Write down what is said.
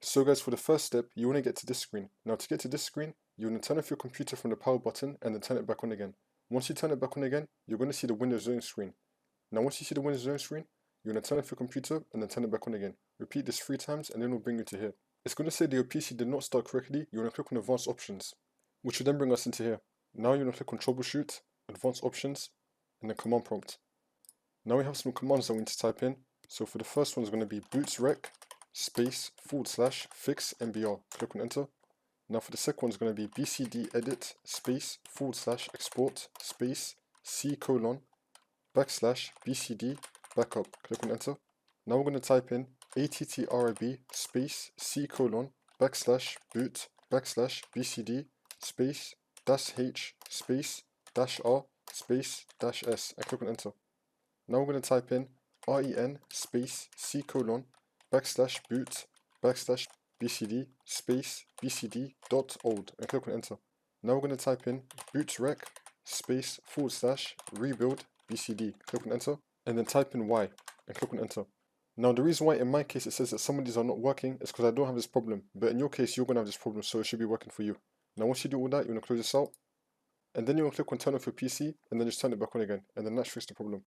So guys, for the first step, you want to get to this screen. Now to get to this screen, you want to turn off your computer from the power button and then turn it back on again. Once you turn it back on again, you're going to see the Windows Zone screen. Now once you see the Windows Zone screen, you want to turn off your computer and then turn it back on again. Repeat this 3 times and then it'll bring you to here. It's going to say that your PC did not start correctly. You want to click on Advanced Options, which will then bring us into here. Now you want to click on Troubleshoot, Advanced Options, and then Command Prompt. Now we have some commands that we need to type in. So for the first one is going to be bootsrec space / fix mbr. Click on enter. Now for the second one is going to be BCD edit space / export space C:/ /BCD backup. Click on enter. Now we're going to type in attrib space C:/ /boot /BCD space -h space -r space -s and click on enter. Now we're going to type in ren space C:/ /boot /BCD space BCD.old and click on enter. Now we're going to type in bootrec space / rebuild BCD. Click on enter and then type in Y and click on enter. Now the reason why in my case it says that some of these are not working is because I don't have this problem, but in your case you're going to have this problem, so it should be working for you. Now once you do all that, you want to close this out and then you want to click on turn off your PC and then just turn it back on again and then that should fix the problem.